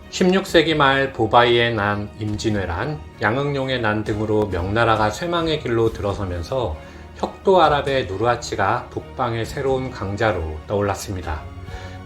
(16세기) 말 보바이의 난, 임진왜란, 양흥룡의 난 등으로 명나라가 쇠망의 길로 들어서면서 혁도 아랍의 누르하치가 북방의 새로운 강자로 떠올랐습니다.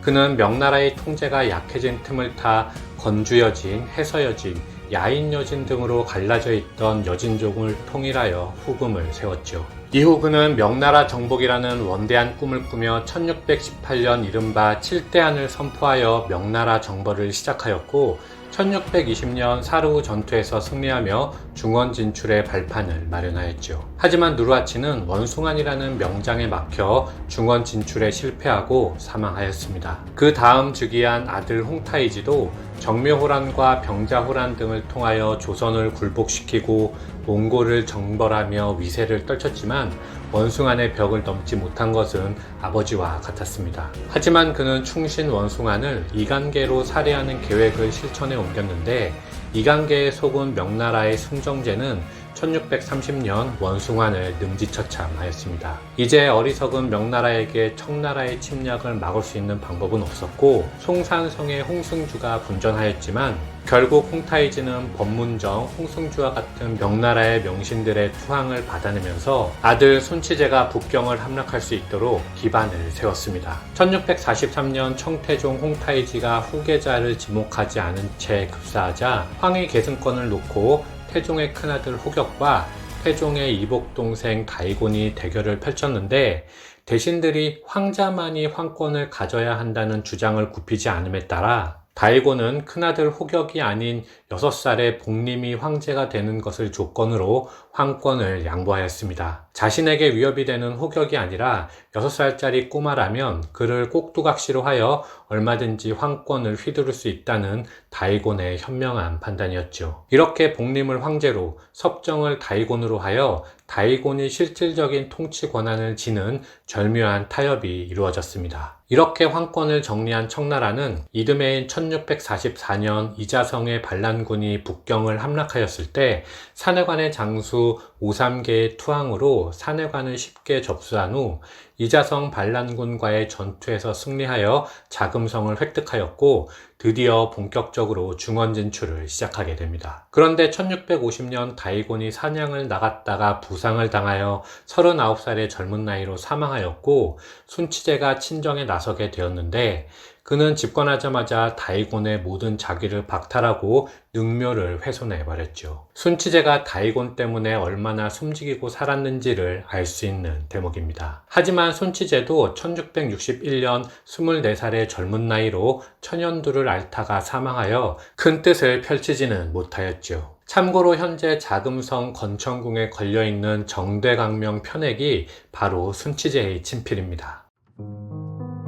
그는 명나라의 통제가 약해진 틈을 타 건주여진, 해서여진, 야인여진 등으로 갈라져 있던 여진족을 통일하여 후금을 세웠죠. 이후 그는 명나라 정복이라는 원대한 꿈을 꾸며 1618년 이른바 칠대안을 선포하여 명나라 정벌을 시작하였고 1620년 사르후 전투에서 승리하며 중원 진출의 발판을 마련하였죠. 하지만 누르하치는 원숭안이라는 명장에 막혀 중원 진출에 실패하고 사망하였습니다. 그 다음 즉위한 아들 홍타이지도 정묘호란과 병자호란 등을 통하여 조선을 굴복시키고 몽골을 정벌하며 위세를 떨쳤지만 원숭안의 벽을 넘지 못한 것은 아버지와 같았습니다. 하지만 그는 충신 원숭안을 이간계로 살해하는 계획을 실천에 옮겼는데 이간계에 속은 명나라의 승정제는 1630년 원숭안을 능지처참하였습니다. 이제 어리석은 명나라에게 청나라의 침략을 막을 수 있는 방법은 없었고 송산성의 홍승주가 분전하였지만 결국 홍타이지는 법문정, 홍승주와 같은 명나라의 명신들의 투항을 받아내면서 아들 손치제가 북경을 함락할 수 있도록 기반을 세웠습니다. 1643년 청태종 홍타이지가 후계자를 지목하지 않은 채 급사하자 황희 계승권을 놓고 태종의 큰아들 호격과 태종의 이복동생 다이곤이 대결을 펼쳤는데 대신들이 황자만이 황권을 가져야 한다는 주장을 굽히지 않음에 따라 다이곤은 큰아들 호격이 아닌 6살의 복림이 황제가 되는 것을 조건으로 황권을 양보하였습니다. 자신에게 위협이 되는 호격이 아니라 6살짜리 꼬마라면 그를 꼭두각시로 하여 얼마든지 황권을 휘두를 수 있다는 다이곤의 현명한 판단이었죠. 이렇게 복림을 황제로, 섭정을 다이곤으로 하여 다이곤이 실질적인 통치 권한을 지는 절묘한 타협이 이루어졌습니다. 이렇게 황권을 정리한 청나라는 이듬해인 1644년 이자성의 반란군이 북경을 함락하였을 때 산해관의 장수 오삼계의 투항으로 산해관을 쉽게 접수한 후 이자성 반란군과의 전투에서 승리하여 자금성을 획득하였고 드디어 본격적으로 중원 진출을 시작하게 됩니다. 그런데 1650년 다이곤이 사냥을 나갔다가 부상을 당하여 39살의 젊은 나이로 사망하였고 순치제가 친정에 나서게 되었는데 그는 집권하자마자 다이곤의 모든 자기를 박탈하고 능묘를 훼손해 버렸죠. 순치제가 다이곤 때문에 얼마나 숨지기고 살았는지를 알 수 있는 대목입니다. 하지만 순치제도 1661년 24살의 젊은 나이로 천연두를 앓다가 사망하여 큰 뜻을 펼치지는 못하였죠. 참고로 현재 자금성 건천궁에 걸려있는 정대강명 편액이 바로 순치제의 친필입니다.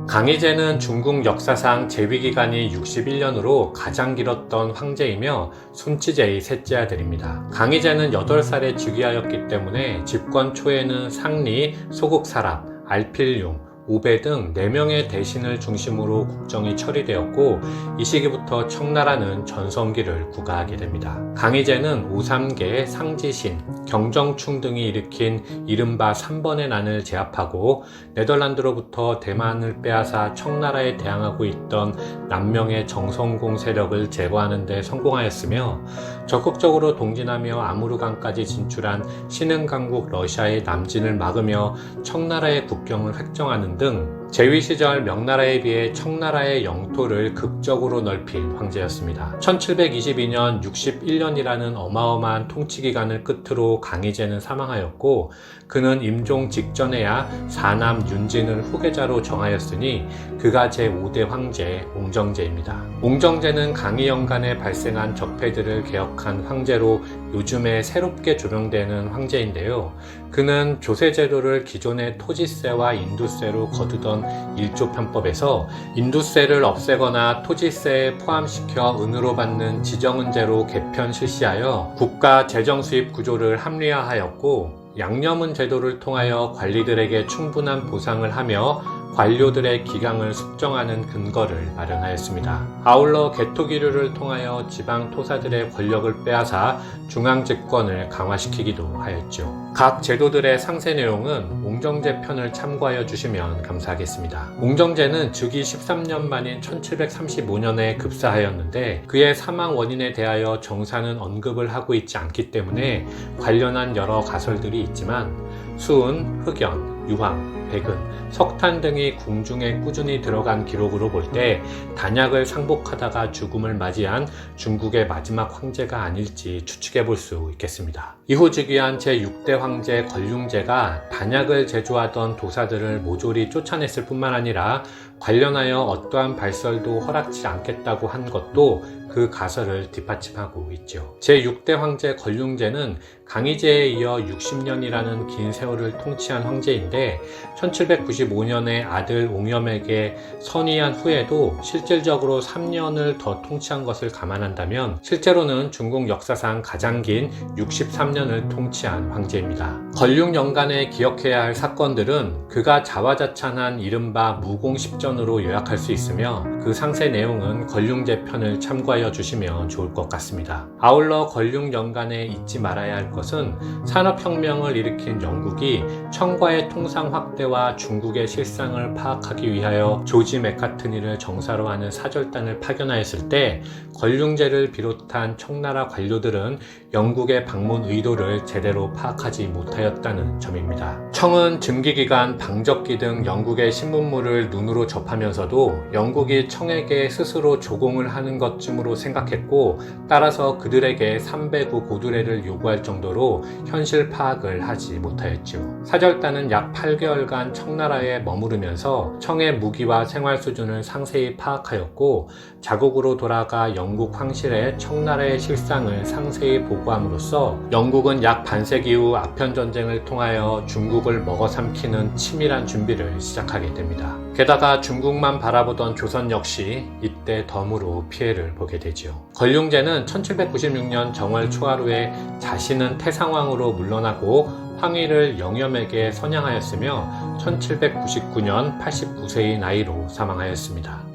강희제는 중국 역사상 재위기간이 61년으로 가장 길었던 황제이며 순치제의 셋째 아들입니다. 강희제는 8살에 즉위하였기 때문에 집권 초에는 상리, 소국사랍, 알필융, 오배 등 4명의 대신을 중심으로 국정이 처리되었고 이 시기부터 청나라는 전성기를 구가하게 됩니다. 강희제는 오삼계, 상지신, 경정충 등이 일으킨 이른바 3번의 난을 제압하고 네덜란드로부터 대만을 빼앗아 청나라에 대항하고 있던 남명의 정성공 세력을 제거하는 데 성공하였으며 적극적으로 동진하며 아무르강까지 진출한 신흥강국 러시아의 남진을 막으며 청나라의 국경을 획정하는 등 재위 시절 명나라에 비해 청나라의 영토를 극적으로 넓힌 황제였습니다. 1722년 61년이라는 어마어마한 통치 기간을 끝으로 강희제는 사망하였고 그는 임종 직전에야 사남 윤진을 후계자로 정하였으니 그가 제5대 황제 옹정제입니다. 옹정제는 강희연간에 발생한 적폐들을 개혁한 황제로 요즘에 새롭게 조명되는 황제인데요. 그는 조세제도를 기존의 토지세와 인두세로 거두던 일조편법에서 인두세를 없애거나 토지세에 포함시켜 은으로 받는 지정은제로 개편 실시하여 국가 재정수입 구조를 합리화하였고 양념은 제도를 통하여 관리들에게 충분한 보상을 하며 관료들의 기강을 숙정하는 근거를 마련하였습니다. 아울러 개토기류를 통하여 지방 토사들의 권력을 빼앗아 중앙 집권을 강화시키기도 하였죠. 각 제도들의 상세 내용은 옹정제 편을 참고하여 주시면 감사하겠습니다. 옹정제는 즉위 13년 만인 1735년에 급사하였는데 그의 사망 원인에 대하여 정사는 언급을 하고 있지 않기 때문에 관련한 여러 가설들이 있지만 수은, 흑연, 유황, 백은, 석탄 등이 궁중에 꾸준히 들어간 기록으로 볼 때 단약을 상복하다가 죽음을 맞이한 중국의 마지막 황제가 아닐지 추측해 볼 수 있겠습니다. 이후 즉위한 제6대 황제 권륭제가 단약을 제조하던 도사들을 모조리 쫓아냈을 뿐만 아니라 관련하여 어떠한 발설도 허락치 않겠다고 한 것도 그 가설을 뒷받침하고 있죠. 제6대 황제 권륭제는 강희제에 이어 60년이라는 긴 세월을 통치한 황제인데 1795년에 아들 옹염에게 선위한 후에도 실질적으로 3년을 더 통치한 것을 감안한다면 실제로는 중국 역사상 가장 긴 63년을 통치한 황제입니다. 권륭연간에 기억해야 할 사건들은 그가 자화자찬한 이른바 무공십전으로 요약할 수 있으며 그 상세 내용은 권륭제 편을 참고하여 주시면 좋을 것 같습니다. 아울러 권륭연간에 잊지 말아야 할 것은 산업혁명을 일으킨 영국이 청과의 통상 확대와 중국의 실상을 파악하기 위하여 조지 맥카트니를 정사로 하는 사절단을 파견하였을 때 권륭제를 비롯한 청나라 관료들은 영국의 방문 의도를 제대로 파악하지 못하였다는 점입니다. 청은 증기기관, 방적기 등 영국의 신문물을 눈으로 접하면서도 영국이 청에게 스스로 조공을 하는 것쯤으로 생각했고 따라서 그들에게 309 고두례를 요구할 정도로 현실 파악을 하지 못하였죠. 사절단은 약 8개월간 청나라에 머무르면서 청의 무기와 생활 수준을 상세히 파악하였고 자국으로 돌아가 영국 황실에 청나라의 실상을 상세히 보고함으로써 영국은 약 반세기 후 아편전쟁을 통하여 중국을 먹어삼키는 치밀한 준비를 시작하게 됩니다. 게다가 중국만 바라보던 조선 역시 이때 덤으로 피해를 보게 되죠. 권륭제는 1796년 정월 초하루에 자신은 태상왕으로 물러나고 황위를 영염에게 선양하였으며 1799년 89세의 나이로 사망하였습니다.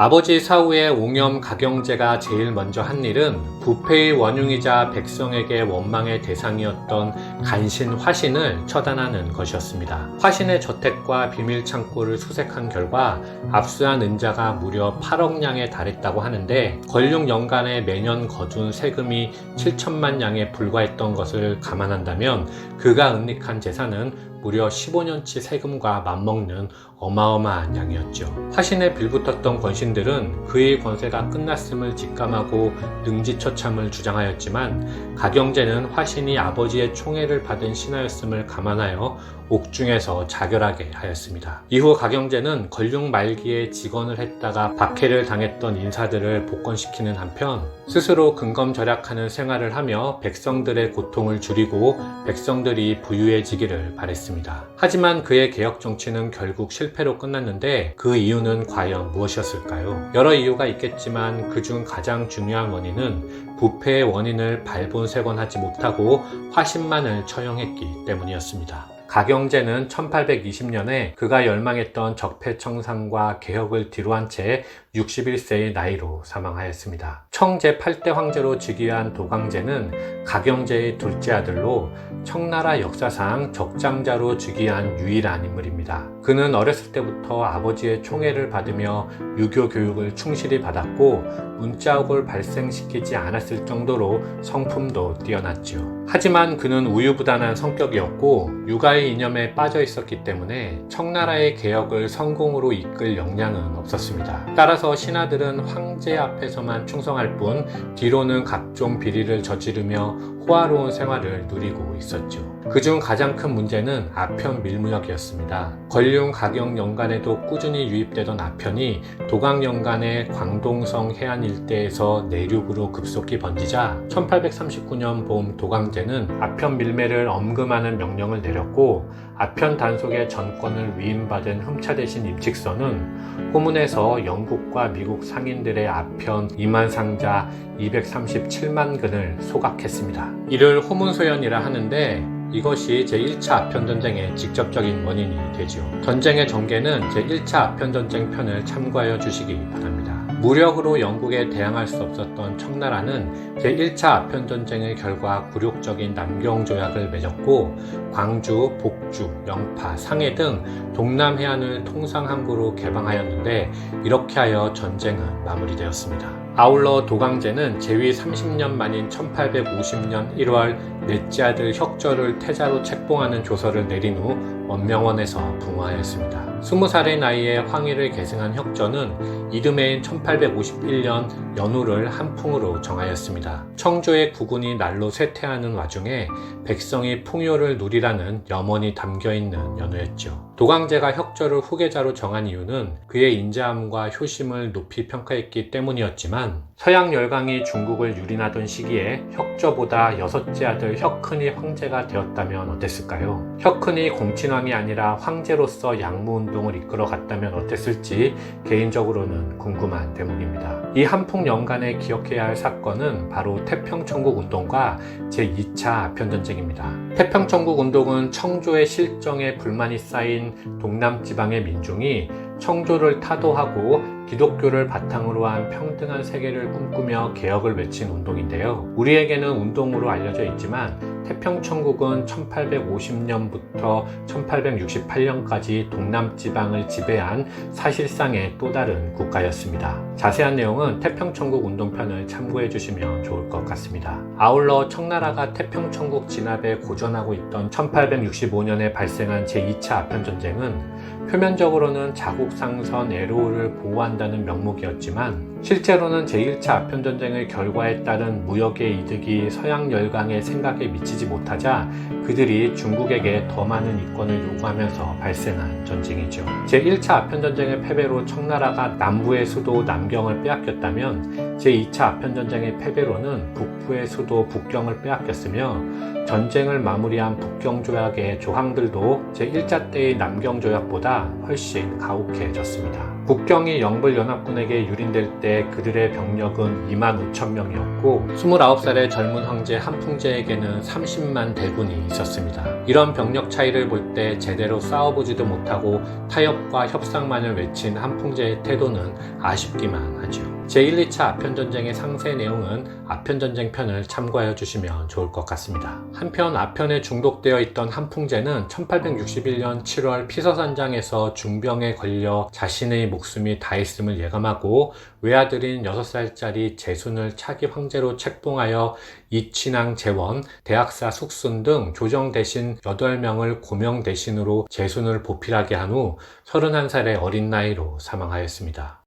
아버지 사후의 옹염 가경제가 제일 먼저 한 일은 부패의 원흉이자 백성에게 원망의 대상이었던 간신 화신을 처단하는 것이었습니다. 화신의 저택과 비밀 창고를 수색한 결과 압수한 은자가 무려 8억 냥에 달했다고 하는데 권륭연간에 매년 거둔 세금이 7천만 냥에 불과했던 것을 감안한다면 그가 은닉한 재산은 무려 15년치 세금과 맞먹는 어마어마한 양이었죠. 화신에 빌붙었던 권신들은 그의 권세가 끝났음을 직감하고 능지처참을 주장하였지만 가경제는 화신이 아버지의 총애를 받은 신하였음을 감안하여 옥중에서 자결하게 하였습니다. 이후 가경제는 권륭 말기에 직언을 했다가 박해를 당했던 인사들을 복권시키는 한편 스스로 근검절약하는 생활을 하며 백성들의 고통을 줄이고 백성들이 부유해지기를 바랬습니다. 하지만 그의 개혁 정치는 결국 실패로 끝났는데 그 이유는 과연 무엇이었을까요? 여러 이유가 있겠지만 그중 가장 중요한 원인은 부패의 원인을 발본색원하지 못하고 화신만을 처형했기 때문이었습니다. 가경제는 1820년에 그가 열망했던 적폐청산과 개혁을 뒤로한 채 61세의 나이로 사망하였습니다. 청 제8대 황제로 즉위한 도광제는 가경제의 둘째 아들로 청나라 역사상 적장자로 즉위한 유일한 인물입니다. 그는 어렸을 때부터 아버지의 총애를 받으며 유교 교육을 충실히 받았고 문자옥을 발생시키지 않았을 정도로 성품도 뛰어났죠. 하지만 그는 우유부단한 성격이었고 육아의 이념에 빠져 있었기 때문에 청나라의 개혁을 성공으로 이끌 역량은 없었습니다. 따라서 신하들은 황제 앞에서만 충성할 뿐 뒤로는 각종 비리를 저지르며 호화로운 생활을 누리고 있었죠. 그중 가장 큰 문제는 아편 밀무역이었습니다. 권륭 가경연간에도 꾸준히 유입되던 아편이 도강연간의 광동성 해안 일대에서 내륙으로 급속히 번지자 1839년 봄 도광제는 아편 밀매를 엄금하는 명령을 내렸고 아편 단속의 전권을 위임받은 흠차대신 임칙선은 호문에서 영국과 미국 상인들의 아편 2만 상자 237만 근을 소각했습니다. 이를 호문소연이라 하는데 이것이 제1차 아편전쟁의 직접적인 원인이 되죠. 전쟁의 전개는 제1차 아편전쟁 편을 참고하여 주시기 바랍니다. 무력으로 영국에 대항할 수 없었던 청나라는 제1차 아편전쟁의 결과 굴욕적인 남경조약을 맺었고 광주, 복주, 영파, 상해 등 동남해안을 통상항구로 개방하였는데 이렇게 하여 전쟁은 마무리되었습니다. 아울러 도강제는 재위 30년 만인 1850년 1월 넷째 아들 혁저를 태자로 책봉하는 조서를 내린 후 원명원에서 붕어하였습니다. 20살의 나이에 황위를 계승한 혁저는 이듬해인 1851년 연후를 한풍으로 정하였습니다. 청조의 국군이 날로 쇠퇴하는 와중에 백성이 풍요를 누리라는 염원이 담겨있는 연후였죠. 도강제가 혁저를 후계자로 정한 이유는 그의 인자함과 효심을 높이 평가했기 때문이었지만 서양 열강이 중국을 유린하던 시기에 혁저보다 6째 아들 혁흔이 황제가 되었다면 어땠을까요? 혁흔이 공친왕이 아니라 황제로서 양무운동을 이끌어 갔다면 어땠을지 개인적으로는 궁금한 대목입니다. 이 한풍 연간에 기억해야 할 사건은 바로 태평천국운동과 제2차 아편전쟁입니다. 태평천국운동은 청조의 실정에 불만이 쌓인 동남지방의 민중이 청조를 타도하고 기독교를 바탕으로 한 평등한 세계를 꿈꾸며 개혁을 외친 운동인데요. 우리에게는 운동으로 알려져 있지만 태평천국은 1850년부터 1868년까지 동남지방을 지배한 사실상의 또 다른 국가였습니다. 자세한 내용은 태평천국 운동편을 참고해 주시면 좋을 것 같습니다. 아울러 청나라가 태평천국 진압에 고전하고 있던 1865년에 발생한 제2차 아편전쟁은 표면적으로는 자국상선 에로우를 보호한다는 명목이었지만 실제로는 제1차 아편전쟁의 결과에 따른 무역의 이득이 서양 열강의 생각에 미치지 못하자 그들이 중국에게 더 많은 이권을 요구하면서 발생한 전쟁이죠. 제1차 아편전쟁의 패배로 청나라가 남부의 수도 남경을 빼앗겼다면 제2차 아편전쟁의 패배로는 북부의 수도 북경을 빼앗겼으며 전쟁을 마무리한 북경조약의 조항들도 제1차 때의 남경조약보다 훨씬 가혹해졌습니다. 북경이 영불연합군에게 유린될 때 그들의 병력은 2만 5천 명이었고 29살의 젊은 황제 한풍제에게는 30만 대군이 있었습니다. 이런 병력 차이를 볼 때 제대로 싸워보지도 못하고 타협과 협상만을 외친 한풍제의 태도는 아쉽기만 하죠. 제1, 2차 아편전쟁의 상세 내용은 아편전쟁 편을 참고하여 주시면 좋을 것 같습니다. 한편 아편에 중독되어 있던 한풍제는 1861년 7월 피서산장에서 중병에 걸려 자신의 목숨이 다했음을 예감하고 외아들인 6살짜리 제순을 차기 황제로 책봉하여 이친왕 제원, 대학사 숙순 등 조정 대신 8명을 고명 대신으로 제순을 보필하게 한 후 31살의 어린 나이로 사망하였습니다.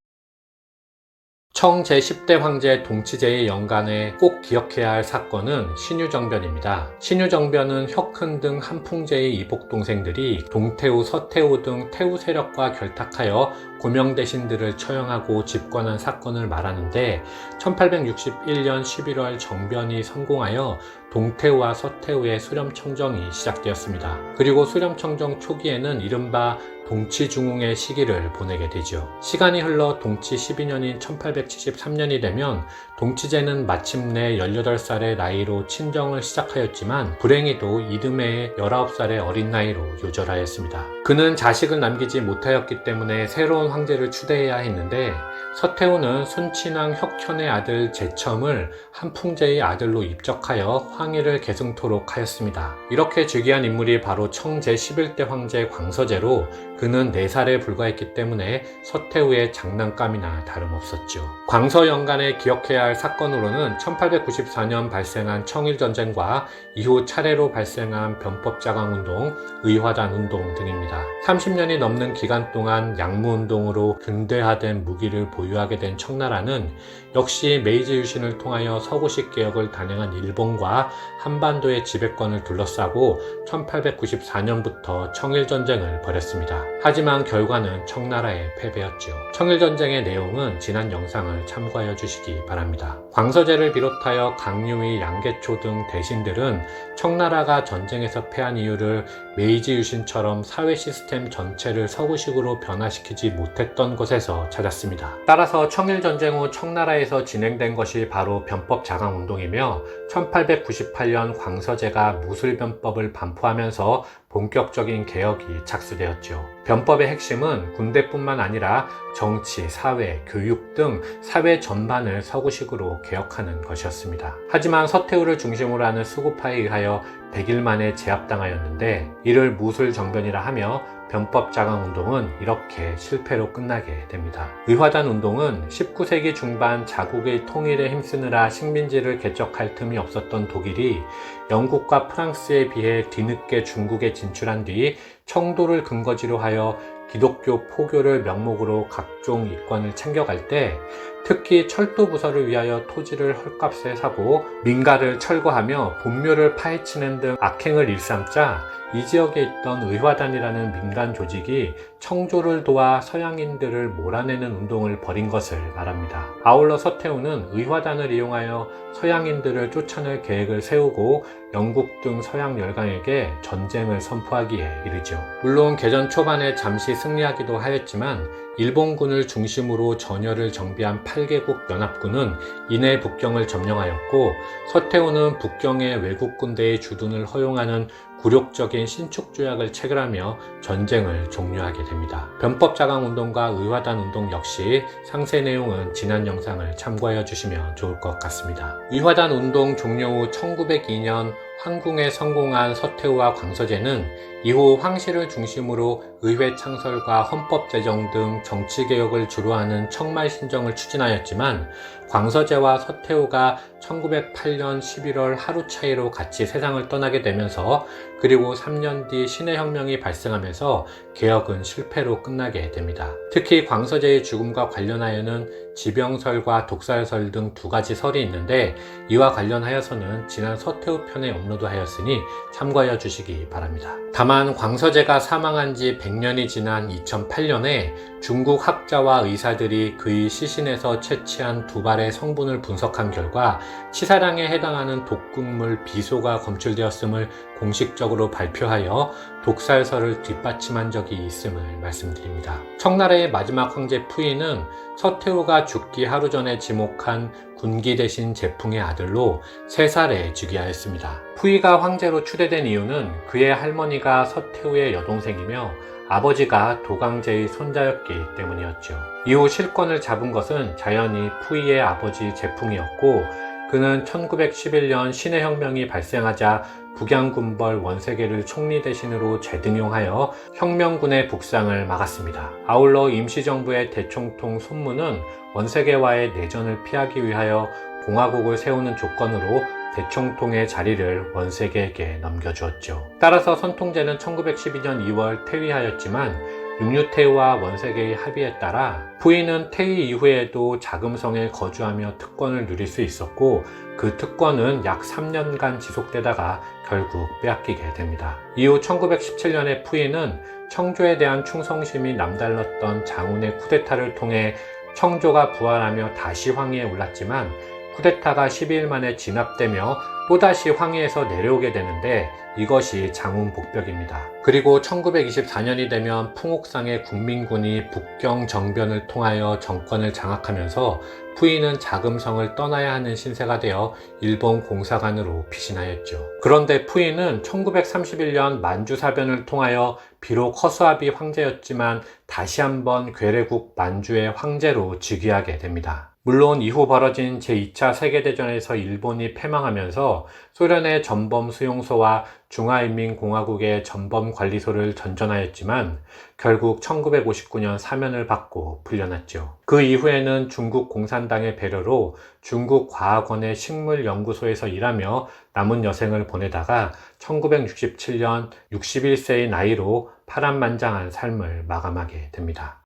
청 제10대 황제 동치제의 연간에 꼭 기억해야 할 사건은 신유정변입니다. 신유정변은 혁흔 등 한풍제의 이복 동생들이 동태우, 서태우 등 태우 세력과 결탁하여 고명대신들을 처형하고 집권한 사건을 말하는데 1861년 11월 정변이 성공하여 동태우와 서태우의 수렴청정이 시작되었습니다. 그리고 수렴청정 초기에는 이른바 동치중흥의 시기를 보내게 되죠. 시간이 흘러 동치 12년인 1873년이 되면 동치제는 마침내 18살의 나이로 친정을 시작하였지만 불행히도 이듬해에 19살의 어린 나이로 요절하였습니다. 그는 자식을 남기지 못하였기 때문에 새로운 황제를 추대해야 했는데 서태우는 순친왕 혁현의 아들 제첨을 한풍제의 아들로 입적하여 황위를 계승토록 하였습니다. 이렇게 즉위한 인물이 바로 청 제11대 황제 광서제로 그는 4살에 불과했기 때문에 서태우의 장난감이나 다름없었죠. 광서 연간에 기억해야 할 사건으로는 1894년 발생한 청일전쟁과 이후 차례로 발생한 변법자강운동, 의화단운동 등입니다. 30년이 넘는 기간 동안 양무운동으로 근대화된 무기를 보유하게 된 청나라는 역시 메이지 유신을 통하여 서구식 개혁을 단행한 일본과 한반도의 지배권을 둘러싸고 1894년부터 청일전쟁을 벌였습니다. 하지만 결과는 청나라의 패배였죠. 청일전쟁의 내용은 지난 영상을 참고하여 주시기 바랍니다. 광서제를 비롯하여 강유희, 양계초 등 대신들은 청나라가 전쟁에서 패한 이유를 메이지 유신처럼 사회 시스템 전체를 서구식으로 변화시키지 못했던 것에서 찾았습니다. 따라서 청일전쟁 후 청나라에서 진행된 것이 바로 변법 자강운동이며 1894 1968년 광서제가 무술변법을 반포하면서 본격적인 개혁이 착수되었죠. 변법의 핵심은 군대뿐만 아니라 정치, 사회, 교육 등 사회 전반을 서구식으로 개혁하는 것이었습니다. 하지만 서태후를 중심으로 하는 수구파에 의하여 100일 만에 제압당하였는데, 이를 무술정변이라 하며 변법 자강 운동은 이렇게 실패로 끝나게 됩니다. 의화단 운동은 19세기 중반 자국의 통일에 힘쓰느라 식민지를 개척할 틈이 없었던 독일이 영국과 프랑스에 비해 뒤늦게 중국에 진출한 뒤 청도를 근거지로 하여 기독교 포교를 명목으로 각종 이권을 챙겨갈 때, 특히 철도 부서를 위하여 토지를 헐값에 사고 민가를 철거하며 본묘를 파헤치는 등 악행을 일삼자 이 지역에 있던 의화단이라는 민간 조직이 청조를 도와 서양인들을 몰아내는 운동을 벌인 것을 말합니다. 아울러 서태후는 의화단을 이용하여 서양인들을 쫓아낼 계획을 세우고 영국 등 서양 열강에게 전쟁을 선포하기에 이르죠. 물론 개전 초반에 잠시 승리하기도 하였지만 일본군을 중심으로 전열을 정비한 8개국 연합군은 이내 북경을 점령하였고, 서태후는 북경의 외국 군대의 주둔을 허용하는 굴욕적인 신축조약을 체결하며 전쟁을 종료하게 됩니다. 변법 자강 운동과 의화단 운동 역시 상세 내용은 지난 영상을 참고하여 주시면 좋을 것 같습니다. 의화단 운동 종료 후 1902년 황궁에 성공한 서태후와 광서제는 이후 황실을 중심으로 의회 창설과 헌법 제정 등 정치개혁을 주로 하는 청말신정을 추진하였지만, 광서제와 서태후가 1908년 11월 하루 차이로 같이 세상을 떠나게 되면서, 그리고 3년 뒤 신해혁명이 발생하면서 개혁은 실패로 끝나게 됩니다. 특히 광서제의 죽음과 관련하여는 지병설과 독살설 등 두 가지 설이 있는데, 이와 관련하여서는 지난 서태후 편에 업로드하였으니 참고하여 주시기 바랍니다. 다만 광서제가 사망한 지 100년이 지난 2008년에 중국 학자와 의사들이 그의 시신에서 채취한 두 발의 성분을 분석한 결과 치사량에 해당하는 독극물 비소가 검출되었음을 공식적으로 발표하여 독살설을 뒷받침한 적이 있음을 말씀드립니다. 청나라의 마지막 황제 푸이는 서태후가 죽기 하루 전에 지목한 군기 대신 제풍의 아들로 3살에 즉위하였습니다. 푸이가 황제로 추대된 이유는 그의 할머니가 서태후의 여동생이며 아버지가 도강제의 손자였기 때문이었죠. 이후 실권을 잡은 것은 자연히 푸이의 아버지 제풍이었고, 그는 1911년 신해혁명이 발생하자 북양군벌 원세계를 총리 대신으로 재등용하여 혁명군의 북상을 막았습니다. 아울러 임시정부의 대총통 손무는 원세계와의 내전을 피하기 위하여 공화국을 세우는 조건으로 대총통의 자리를 원세계에게 넘겨주었죠. 따라서 선통제는 1912년 2월 퇴위하였지만 육류태후와 원세계의 합의에 따라 푸이는 퇴위 이후에도 자금성에 거주하며 특권을 누릴 수 있었고, 그 특권은 약 3년간 지속되다가 결국 빼앗기게 됩니다. 이후 1917년에 푸이는 청조에 대한 충성심이 남달랐던 장운의 쿠데타를 통해 청조가 부활하며 다시 황위에 올랐지만, 쿠데타가 12일 만에 진압되며 또다시 황위에서 내려오게 되는데, 이것이 장운 복벽입니다. 그리고 1924년이 되면 풍옥상의 국민군이 북경 정변을 통하여 정권을 장악하면서 푸이는 자금성을 떠나야 하는 신세가 되어 일본 공사관으로 피신하였죠. 그런데 푸이는 1931년 만주사변을 통하여 비록 허수아비 황제였지만 다시 한번 괴뢰국 만주의 황제로 즉위하게 됩니다. 물론 이후 벌어진 제2차 세계대전에서 일본이 패망하면서 소련의 전범 수용소와 중화인민공화국의 전범관리소를 전전하였지만 결국 1959년 사면을 받고 풀려났죠. 그 이후에는 중국 공산당의 배려로 중국 과학원의 식물연구소에서 일하며 남은 여생을 보내다가 1967년 61세의 나이로 파란만장한 삶을 마감하게 됩니다.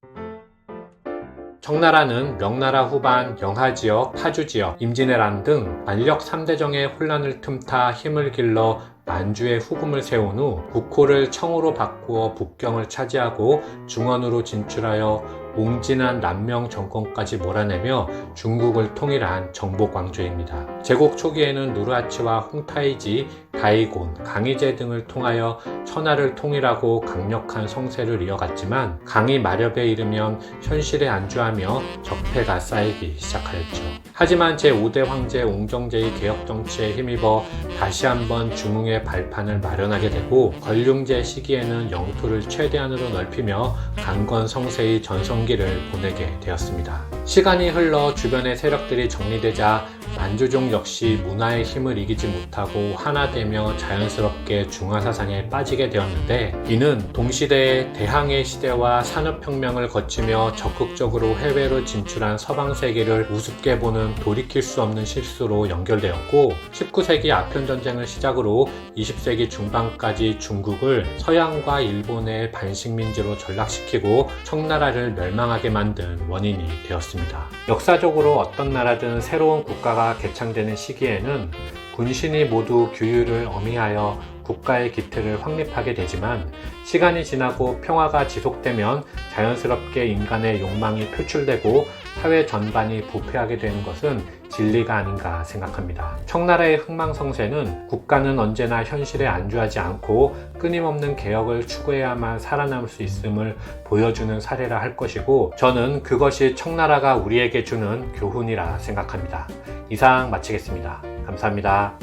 청나라는 명나라 후반 영하지역, 파주지역, 임진왜란 등 만력 3대정의 혼란을 틈타 힘을 길러 만주에 후금을 세운 후 국호를 청으로 바꾸어 북경을 차지하고 중원으로 진출하여 옹진한 남명 정권까지 몰아내며 중국을 통일한 정복왕조입니다. 제국 초기에는 누르하치와 홍타이지, 다이곤, 강희제 등을 통하여 천하를 통일하고 강력한 성세를 이어갔지만 강이 마렵에 이르면 현실에 안주하며 적폐가 쌓이기 시작하였죠. 하지만 제5대 황제 옹정제의 개혁정치에 힘입어 다시 한번 중흥의 발판을 마련하게 되고 걸륭제 시기에는 영토를 최대한으로 넓히며 강건성세의 전성기를 보내게 되었습니다. 시간이 흘러 주변의 세력들이 정리되자 만주족 역시 문화의 힘을 이기지 못하고 하나되며 자연스럽게 중화사상에 빠지게 되었는데, 이는 동시대의 대항해 시대와 산업혁명을 거치며 적극적으로 해외로 진출한 서방세계를 우습게 보는 돌이킬 수 없는 실수로 연결되었고, 19세기 아편전쟁을 시작으로 20세기 중반까지 중국을 서양과 일본의 반식민지로 전락시키고 청나라를 멸망하게 만든 원인이 되었습니다. 역사적으로 어떤 나라든 새로운 국가가 개창되는 시기에는 군신이 모두 규율을 엄히하여 국가의 기틀을 확립하게 되지만, 시간이 지나고 평화가 지속되면 자연스럽게 인간의 욕망이 표출되고 사회 전반이 부패하게 되는 것은 진리가 아닌가 생각합니다. 청나라의 흥망성쇠는 국가는 언제나 현실에 안주하지 않고 끊임없는 개혁을 추구해야만 살아남을 수 있음을 보여주는 사례라 할 것이고, 저는 그것이 청나라가 우리에게 주는 교훈이라 생각합니다. 이상 마치겠습니다. 감사합니다.